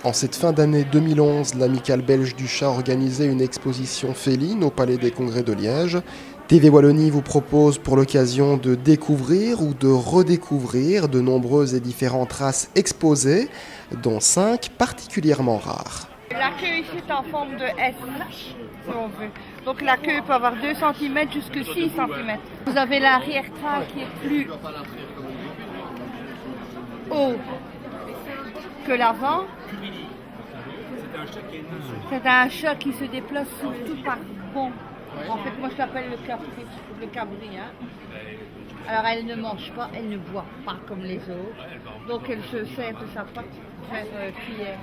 En cette fin d'année 2011, l'Amicale belge du chat organisait une exposition féline au Palais des Congrès de Liège. TV Wallonie vous propose pour l'occasion de découvrir ou de redécouvrir de nombreuses et différentes races exposées, dont 5 particulièrement rares. La queue ici est en forme de S, si on veut. Donc la queue peut avoir 2 cm jusqu'à 6 cm. Vous avez l'arrière-train qui est plus haut que l'avant. C'est un chat qui se déplace surtout par bond. En fait, moi je l'appelle le cabri. Hein. Alors elle ne mange pas, elle ne boit pas comme les autres. Donc elle se sert de sa patte pour faire cuillère.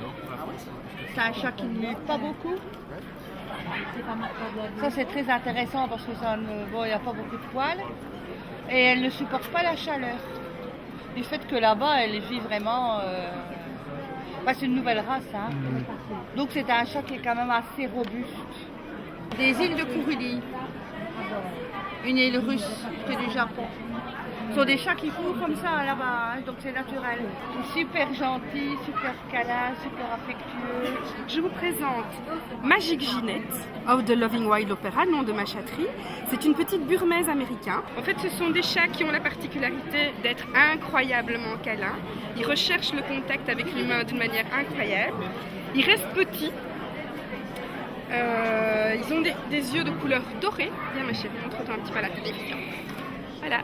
C'est un chat qui ne mue pas beaucoup. Ça c'est très intéressant parce que il n'y a pas beaucoup de poils. Et elle ne supporte pas la chaleur. Du fait que là-bas elle vit vraiment... c'est une nouvelle race. Hein. Donc c'est un chat qui est quand même assez robuste. Des îles de Kourili. Une île russe près du Japon. Ce sont des chats qui courent comme ça là-bas, hein, donc c'est naturel. Super gentils, super câlins, super affectueux. Je vous présente Magic Ginette, of the Loving Wild Opera, nom de ma chatterie. C'est une petite burmese américaine. En fait, ce sont des chats qui ont la particularité d'être incroyablement câlins. Ils recherchent le contact avec l'humain d'une manière incroyable. Ils restent petits. Ils ont des yeux de couleur dorée. Viens ma chérie, montre-toi un petit peu à la télévision. Voilà.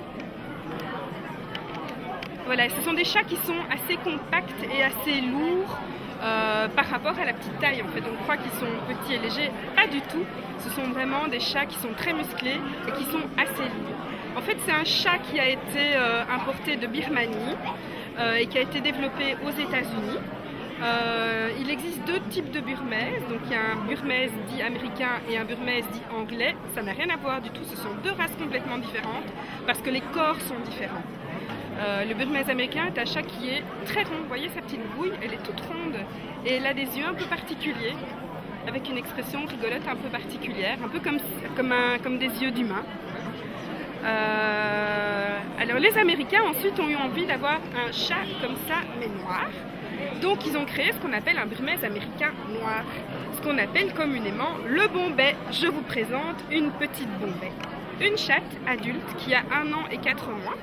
Voilà, ce sont des chats qui sont assez compacts et assez lourds par rapport à la petite taille en fait. On croit qu'ils sont petits et légers, pas du tout. Ce sont vraiment des chats qui sont très musclés et qui sont assez lourds. En fait, c'est un chat qui a été importé de Birmanie et qui a été développé aux États-Unis. Il existe 2 types de burmese, donc il y a un burmese dit américain et un burmese dit anglais. Ça n'a rien à voir du tout, ce sont 2 races complètement différentes parce que les corps sont différents. Le burmese américain est un chat qui est très rond, vous voyez sa petite bouille, elle est toute ronde et elle a des yeux un peu particuliers avec une expression rigolote un peu particulière, un peu comme des yeux d'humain. Alors les Américains ensuite ont eu envie d'avoir un chat comme ça mais noir. Donc ils ont créé ce qu'on appelle un burmese américain noir, ce qu'on appelle communément le Bombay. Je vous présente une petite Bombay, une chatte adulte qui a 1 an et 4 mois,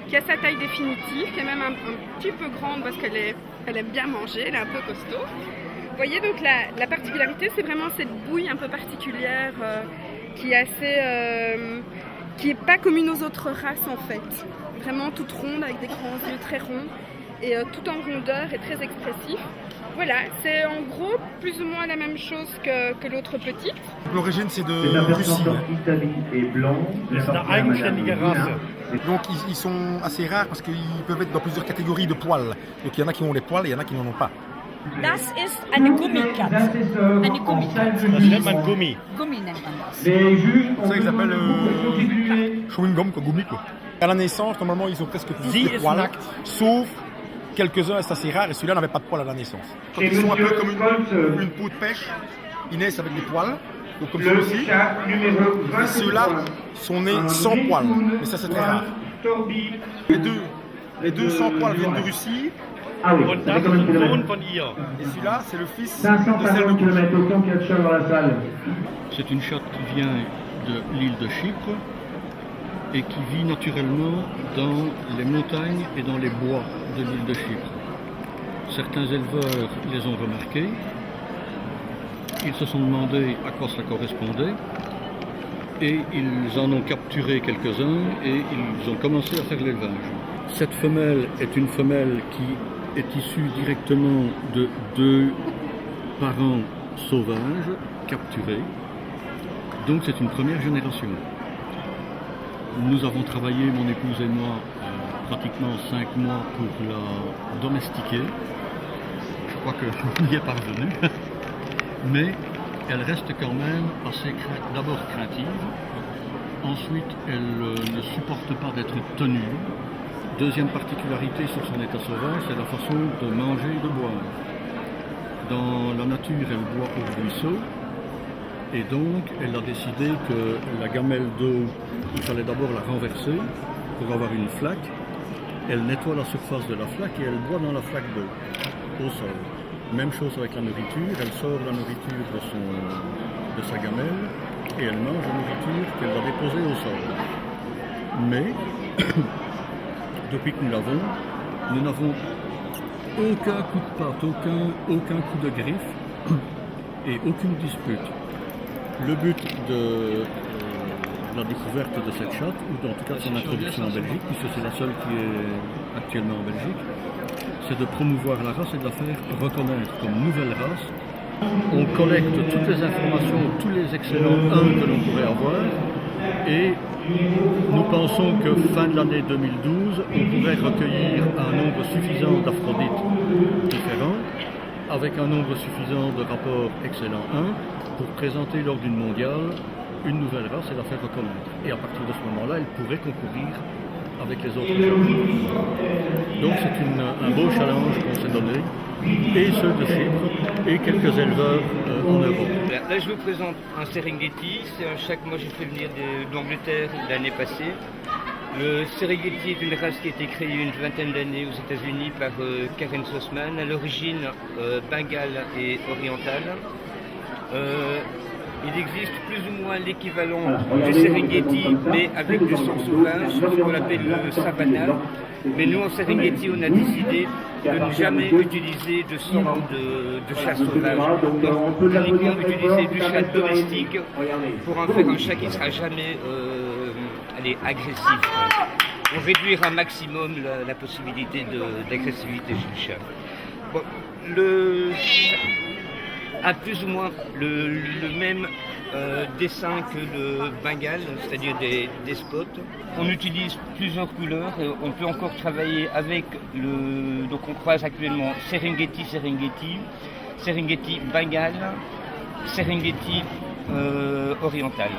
qui a sa taille définitive, qui est même un petit peu grande parce qu'elle aime bien manger, elle est un peu costaud. Vous voyez donc la particularité, c'est vraiment cette bouille un peu particulière qui est assez... qui n'est pas commune aux autres races en fait. Vraiment toute ronde avec des grands yeux très ronds. Et tout en rondeur et très expressif. Voilà, c'est en gros plus ou moins la même chose que l'autre petite. L'origine c'est de Russie. Donc ils sont assez rares parce qu'ils peuvent être dans plusieurs catégories de poils. Donc il y en a qui ont les poils et il y en a qui n'en ont pas. Das ist eine Gummikat. Eine Gummikat. Das nennt man Gummi. Gummi nennt man das. C'est ça qu'ils appellent chewing gum, quoi, gummi quoi. À la naissance, normalement ils ont presque tous des poils, sauf quelques-uns, c'est assez rare, et celui-là n'avait pas de poils à la naissance. Quand ils sont un peu comme une peau de pêche, ils naissent avec des poils, donc comme celui-ci. Et ceux-là sont nés sans poils, mais ça c'est très rare. Les deux sans poils viennent de Russie. Und das ist ein Sohn von ihr. Et celui-là, c'est le fils de 550 celle de km, autant qu'il y a de chats dans la salle. C'est une chatte qui vient de l'île de Chypre et qui vit naturellement dans les montagnes et dans les bois de l'île de Chypre. Certains éleveurs les ont remarqués, ils se sont demandé à quoi cela correspondait et ils en ont capturé quelques-uns et ils ont commencé à faire l'élevage. Cette femelle est une femelle qui est issue directement de 2 parents sauvages capturés, donc c'est une première génération. Nous avons travaillé, mon épouse et moi, pratiquement 5 mois pour la domestiquer. Je crois que on y est parvenu, mais elle reste quand même assez d'abord craintive, ensuite elle ne supporte pas d'être tenue. Deuxième particularité sur son état sauvage, c'est la façon de manger et de boire. Dans la nature, elle boit au ruisseau, et donc elle a décidé que la gamelle d'eau, il fallait d'abord la renverser pour avoir une flaque. Elle nettoie la surface de la flaque et elle boit dans la flaque d'eau, au sol. Même chose avec la nourriture, elle sort la nourriture de sa gamelle et elle mange la nourriture qu'elle va déposer au sol. Mais, depuis que nous l'avons, nous n'avons aucun coup de patte, aucun coup de griffe et aucune dispute. Le but de la découverte de cette chatte, ou en tout cas de son introduction en Belgique, puisque c'est la seule qui est actuellement en Belgique, c'est de promouvoir la race et de la faire reconnaître comme nouvelle race. On collecte toutes les informations, tous les excellents 1 que l'on pourrait avoir, et nous pensons que fin de l'année 2012, on pourrait recueillir un nombre suffisant d'aphrodite différents, avec un nombre suffisant de rapports excellents 1, pour présenter lors d'une mondiale une nouvelle race et la faire reconnaître. Et à partir de ce moment-là, elle pourrait concourir avec les autres races. Donc c'est un beau challenge qu'on s'est donné, et ceux de Chypre, et quelques éleveurs en Europe. Là je vous présente un Serengeti, c'est un chat que moi j'ai fait venir d'Angleterre l'année passée. Le Serengeti est une race qui a été créée il y a une vingtaine d'années aux États-Unis par Karen Sossman, à l'origine bengale et orientale. Il existe plus ou moins l'équivalent du Serengeti, mais avec du sang sauvage, ce qu'on appelle le savannah. Mais nous, en Serengeti, on a décidé de ne jamais utiliser de sang de chat sauvage. Donc, uniquement utiliser du chat domestique pour en faire un chat qui ne sera jamais agressif. On réduire un maximum la possibilité d'agressivité chez le chat. Bon, le chat a plus ou moins le même dessin que le bengale, c'est-à-dire des spots. On utilise plusieurs couleurs, on peut encore travailler avec donc on croise actuellement Serengeti, bengale, Serengeti oriental.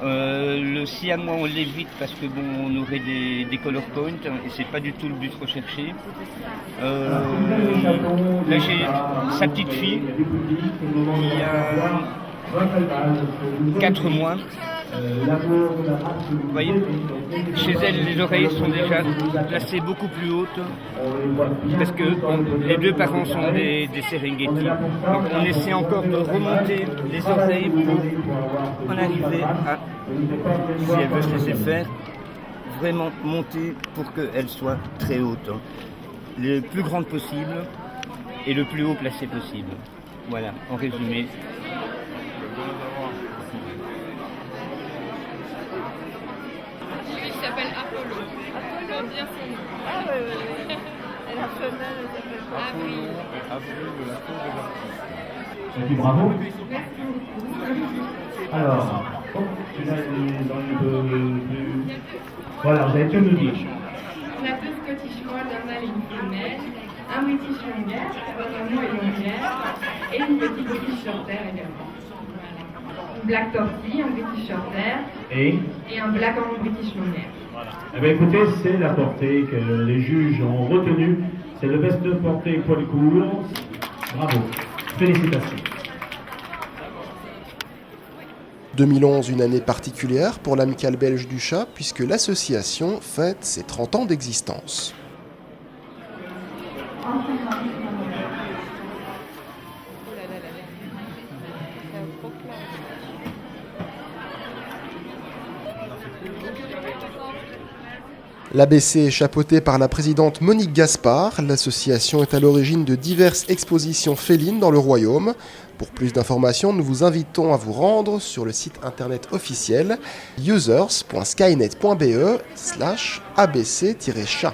Le siamois on l'évite parce que bon on aurait des color points et c'est pas du tout le but recherché. Là j'ai sa petite fille qui a 4 mois. Vous voyez, chez elle les oreilles sont déjà placées beaucoup plus hautes parce que les deux parents sont des Serengeti. Donc on essaie encore de remonter les oreilles pour en arriver à, si elle veut se laisser faire, vraiment monter pour qu'elle soit très haute. Le plus grande possible et le plus haut placé possible. Voilà, en résumé. Lui, il s'appelle Apollo. Apollo, bien son nom. Ah oui. Et la femelle, elle s'appelle Avril. Et puis bravo. Alors, voilà, vous avez tout nous dire. On a deux Scottish Fold, un mâle et une femelle, un British Longhair, avec un nom et Longhair, et une petite British Shorthair également. Voilà. Une Black Tortie, un British Shorthair, et un Black and British Longhair. Voilà. Eh bien écoutez, c'est la portée que les juges ont retenue. C'est le best de portée poil court. Bravo. Félicitations. 2011, une année particulière pour l'Amicale belge du chat, puisque l'association fête ses 30 ans d'existence. L'ABC est chapeautée par la présidente Monique Gaspard. L'association est à l'origine de diverses expositions félines dans le royaume. Pour plus d'informations, nous vous invitons à vous rendre sur le site internet officiel users.skynet.be/abc-chat.